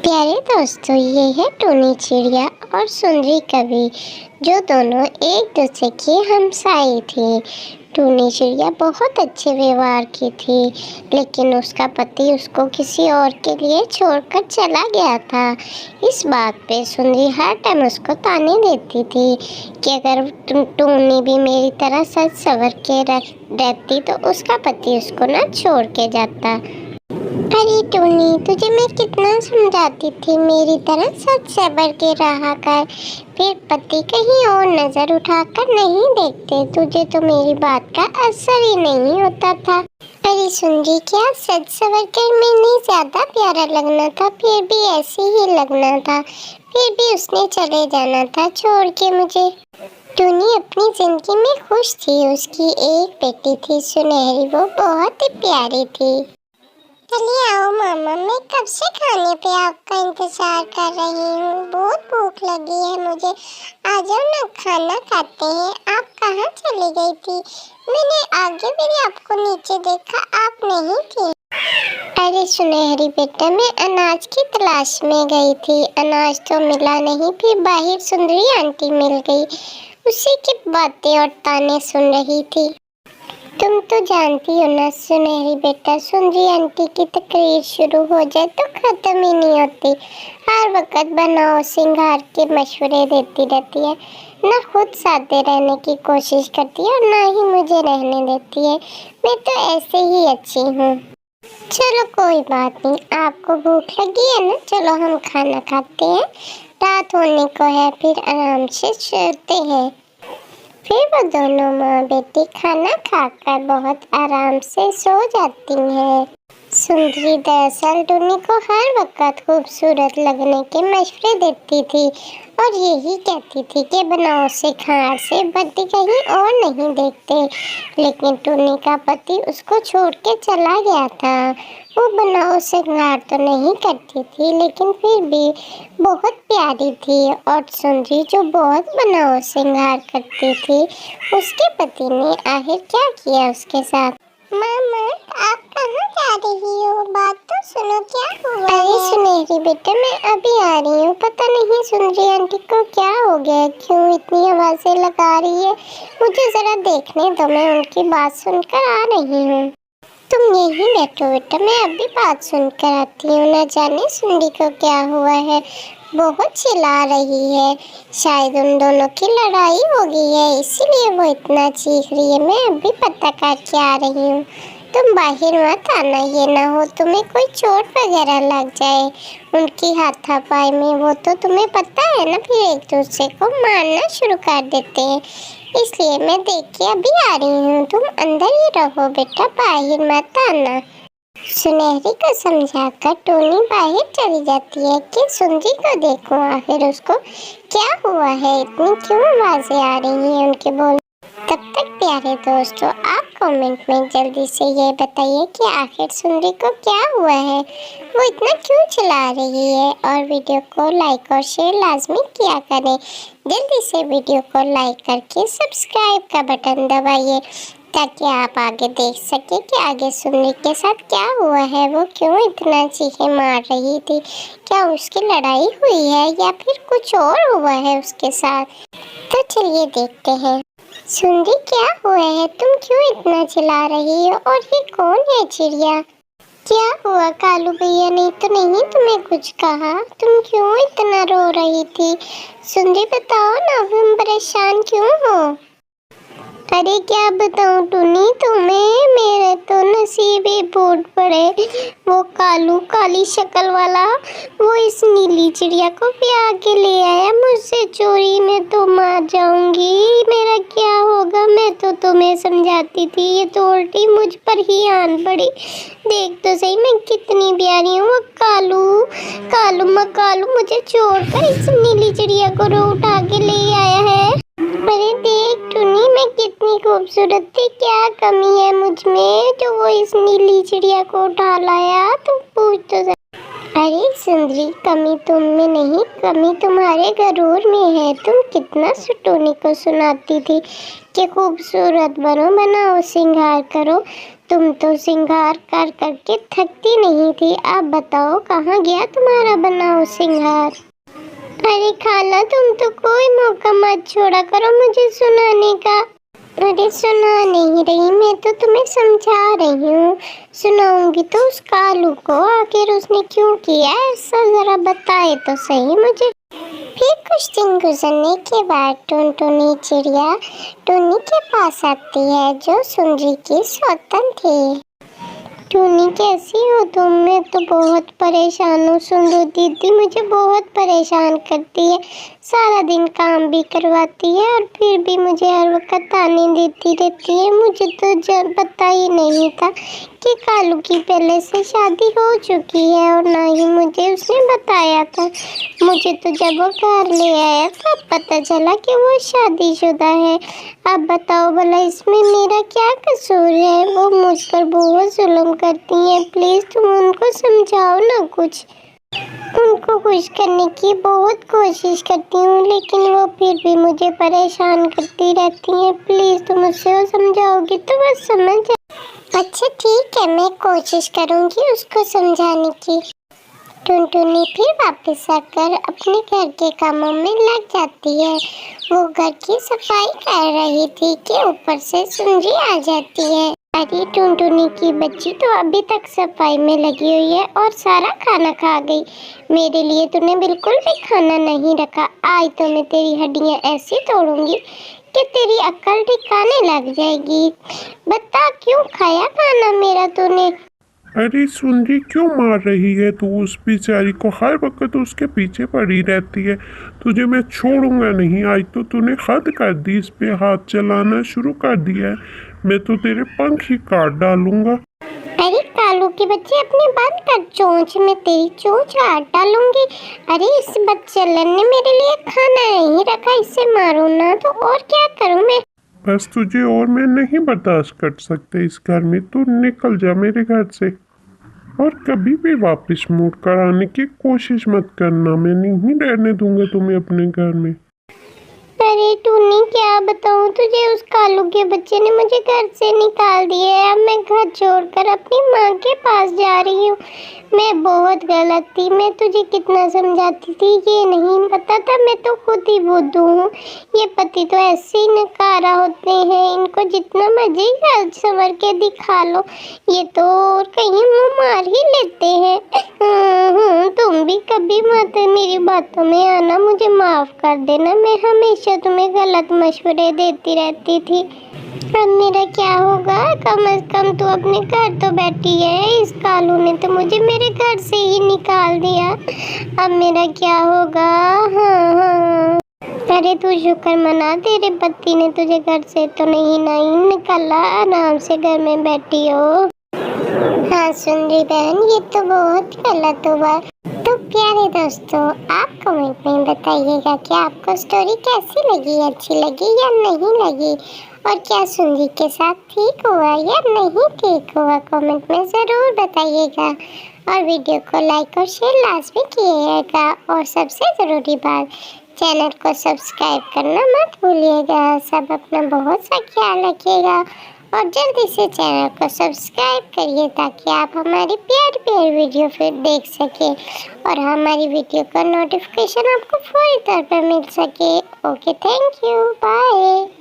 प्यारे दोस्तों, ये है टूनी चिड़िया और सुंदरी कवि, जो दोनों एक दूसरे की हमसाई थी। टूनी चिड़िया बहुत अच्छे व्यवहार की थी, लेकिन उसका पति उसको किसी और के लिए छोड़कर चला गया था। इस बात पे सुंदरी हर टाइम उसको ताने देती थी कि अगर टूनी भी मेरी तरह सच संवर के रहती तो उसका पति उसको ना छोड़ के जाता। अरे टूनी, तुझे मैं कितना समझाती थी मेरी तरह सच सबर के रहा कर, फिर पति कहीं और नजर उठाकर नहीं देखते। तुझे तो मेरी बात का असर ही नहीं होता था। अरे सुंदरी, क्या सच सबर कर में नहीं ज्यादा प्यारा लगना था, फिर भी ऐसे ही लगना था। फिर भी उसने चले जाना था छोड़ के मुझे। टूनी अपनी जिंदगी में खुश थी। उसकी एक बेटी थी सुनहरी, वो बहुत ही प्यारी थी। चलिए आओ मामा, मैं कब से खाने पे आपका इंतजार कर रही हूँ। बहुत भूख लगी है मुझे। आ जाओ ना, खाना खाते हैं। आप कहाँ चली गई थी? मैंने आगे भी आपको नीचे देखा, आप नहीं थी। अरे सुनहरी बेटा, मैं अनाज की तलाश में गई थी। अनाज तो मिला नहीं, फिर बाहर सुंदरी आंटी मिल गई। उसी की बातें और ताने सुन रही थी। तुम तो जानती हो ना सुनहरी बेटा, सुंदरी आंटी की तकरीर शुरू हो जाए तो खत्म ही नहीं होती। हर वक्त बनाओ सिंगार के मशवरे देती रहती है। ना खुद सादे रहने की कोशिश करती है और ना ही मुझे रहने देती है। मैं तो ऐसे ही अच्छी हूँ। चलो कोई बात नहीं, आपको भूख लगी है ना, चलो हम खाना खाते हैं। रात होने को है, फिर आराम से सोते हैं। फिर वो दोनों माँ बेटी खाना खाकर बहुत आराम से सो जाती हैं। सुंदरी दरअसल टूनी को हर वक्त खूबसूरत लगने के मशवरे देती थी और यही कहती थी कि बनाओ से खार से पति कहीं और नहीं देखते। लेकिन टूनी का पति उसको छोड़ के चला गया था। वो बनाओ से खार तो नहीं करती थी, लेकिन फिर भी बहुत प्यारी थी। और सुंदरी जो बहुत बनाओ श्रृंगार करती थी, उसके पति ने आखिर क्या किया उसके साथ। मामा, आप कहाँ जा रही हो? बात तो सुनो, क्या हुआ? अरे सुनहरी बेटा, मैं अभी आ रही हूँ। पता नहीं सुंदरी आंटी को क्या हो गया, क्यों इतनी आवाजें लगा रही है। मुझे जरा देखने दो, मैं उनकी बात सुनकर आ रही हूँ। तुम यहीं बैठो बेटा, मैं अभी बात सुनकर आती हूँ। न जाने सुंदरी को क्या हुआ है, बहुत चिल्ला रही है। शायद उन दोनों की लड़ाई हो गई है, इसीलिए वो इतना चीख रही है। मैं अभी पता करके आ रही हूँ। तुम बाहर मत आना, ये ना हो तुम्हें कोई चोट वगैरह लग जाए उनकी हाथापाई में। वो तो तुम्हें पता है ना, फिर एक दूसरे को मारना शुरू कर देते हैं। इसलिए मैं देख के अभी आ रही हूँ। तुम अंदर ही रहो बेटा, बाहर मत आना। सुनहरी को समझाकर टोनी बाहर चली जाती है कि सुंदरी को देखो, आखिर उसको क्या हुआ है, इतनी क्यों आवाजें आ रही हैं उनके बोल। तब तक प्यारे दोस्तों, आप कमेंट में जल्दी से ये बताइए कि आखिर सुंदरी को क्या हुआ है, वो इतना क्यों चिल्ला रही है। और वीडियो को लाइक और शेयर लाजमी किया करें। जल्दी से वीडियो को लाइक करके सब्सक्राइब का बटन दबाइए, ताकि आप आगे देख सके कि आगे सुंदरी के साथ क्या हुआ है। वो क्यों इतना चीखें मार रही थी, क्या उसकी लड़ाई हुई है या फिर कुछ और हुआ है उसके साथ। तो चलिए देखते हैं। सुंदरी, क्या हुआ है, तुम क्यों इतना चिल्ला रही हो? और ये कौन है चिड़िया? क्या हुआ, कालू भैया ने तो नहीं तुम्हें कुछ कहा? तुम क्यों इतना रो रही थी? सुंदरी बताओ ना, तुम परेशान क्यों हो? अरे क्या बताऊं टूनी तुम्हें, मेरे तो नसीब ही फूट पड़े। वो कालू काली शक्ल वाला, वो इस नीली चिड़िया को ब्याह के ले आया मुझसे चोरी। में तो मार जाऊंगी, मेरा क्या होगा। मैं तो तुम्हें समझाती थी, ये तो उल्टी मुझ पर ही आन पड़ी। देख तो सही मैं कितनी प्यारी हूँ। वो कालू कालू मकालू मुझे छोड़कर इस नीली चिड़िया को रो उठा के ले आया है। अरे देख टूनी, मैं कितनी खूबसूरत थी, क्या कमी है मुझ में जो वो इस नीली चिड़िया को उठा लाया? तुम पूछ तो अरे सुंदरी, कमी तुम में नहीं, कमी तुम्हारे गरूर में है। तुम कितना टोनी को सुनाती थी कि खूबसूरत बनो, बनाओ, श्रृंगार करो। तुम तो श्रृंगार कर करके थकती नहीं थी। अब बताओ कहाँ गया तुम्हारा बनाओ श्रृंगार। अरे खाला, तुम तो कोई मौका मत छोड़ा करो मुझे सुनाने का। अरे सुना नहीं रही, मैं तो तुम्हें समझा रही हूँ। सुनाऊंगी तो उस कालू को, आखिर उसने क्यों किया ऐसा, जरा बताए तो सही मुझे। फिर कुछ दिन गुजरने के बाद टुनटुनी चिड़िया टुन्नी के पास आती है, जो सुंदरी की सौतन थी। टुन्नी, कैसी हो तुम? मैं तो बहुत परेशान हूँ। सुंदर दीदी मुझे बहुत परेशान करती है, सारा दिन काम भी करवाती है और फिर भी मुझे हर वक्त ताने देती रहती है। मुझे तो जब पता ही नहीं था कि कालू की पहले से शादी हो चुकी है, और ना ही मुझे उसने बताया था। मुझे तो जब वो घर ले आया तब पता चला कि वो शादीशुदा है। अब बताओ भला इसमें मेरा क्या कसूर है? वो मुझ पर बहुत जुल्म करती हैं। प्लीज़ तुम उनको समझाओ ना कुछ। उनको खुश करने की बहुत कोशिश करती हूँ, लेकिन वो फिर भी मुझे परेशान करती रहती हैं। प्लीज़ तुम उससे वो समझाओगी तो बस समझ अच्छा ठीक है, मैं कोशिश करूँगी उसको समझाने की। टुनटुनी फिर वापस आकर अपने घर के कामों में लग जाती है। वो घर की सफाई कर रही थी कि ऊपर से सुंदरी आ जाती है। अरे टुनटुनी की बच्ची तो अभी तक सफाई में लगी हुई है और सारा खाना खा गई। मेरे लिए तूने बिल्कुल भी खाना नहीं रखा। आज तो मैं तेरी हड्डियां ऐसी तोड़ूंगी कि तेरी अक्ल ठिकाने लग जाएगी। बता क्यों खाया खाना मेरा तूने? अरे सुंदरी, क्यों मार रही है तू उस बेचारी को? हर वक्त उसके पीछे पड़ी रहती है। तुझे मैं छोड़ूंगा नहीं। आज तो तूने हद कर दी, इस पे हाथ चलाना शुरू कर दिया है। मैं तो तेरे पंख ही काट डालूंगा। अरे कालू के बच्चे, अपने बंद कर चोंच, में तेरी चोंच काट डालूंगी। अरे इस बच्चलन ने मेरे लिए खाना नहीं रखा, इससे मारू ना तो और क्या करूं मैं? बस तुझे और मैं नहीं बर्दाश्त कर सकते इस घर में। तू निकल जा मेरे घर से, और कभी भी वापस मुड़ कर आने की कोशिश मत करना। मैं नहीं रहने दूंगा तुम्हें अपने घर में। अरे टूनी, क्या बताऊं तुझे, उस कालू के बच्चे ने मुझे घर से निकाल दिया है। अब मैं घर छोड़कर अपनी माँ के पास जा रही हूँ। मैं बहुत गलत थी। मैं तुझे कितना समझाती थी, ये नहीं पता था। मैं तो खुद ही बुद्धू हूँ। ये पति तो ऐसे ही नकारा होते हैं, इनको जितना मर्जी गलत संवर के दिखा लो, ये तो कहीं मुँह मार ही लेते हैं। तुम भी कभी मत मेरी बातों में आना, मुझे माफ कर देना। मैं हमेशा तुम्हें गलत मशवरे देती रहती थी। अब मेरा क्या होगा? कम से कम तू अपने घर तो बैठी है। इस कालू ने तो मुझे मेरे घर से ही निकाल दिया। अब मेरा क्या होगा? हाँ। अरे तू शुक्र मना, तेरे पति ने तुझे घर से तो नहीं निकाला, आराम से घर में बैठी हो। हाँ सुंदरी बहन, ये तो बहुत गलत हुआ। तो प्यारे दोस्तों, आप कमेंट में बताइएगा कि आपको स्टोरी कैसी लगी, अच्छी लगी या नहीं लगी, और क्या सुंदरी के साथ ठीक हुआ या नहीं ठीक हुआ, कमेंट में ज़रूर बताइएगा। और वीडियो को लाइक और शेयर लाजमी कीजिएगा, और सबसे ज़रूरी बात, चैनल को सब्सक्राइब करना मत भूलिएगा। सब अपना बहुत सा ख्याल रखिएगा और जल्दी से चैनल को सब्सक्राइब करिए, ताकि आप हमारी प्यारी वीडियो फिर देख सके और हमारी वीडियो का नोटिफिकेशन आपको फौरी तौर पर मिल सके। Okay, thank you, bye.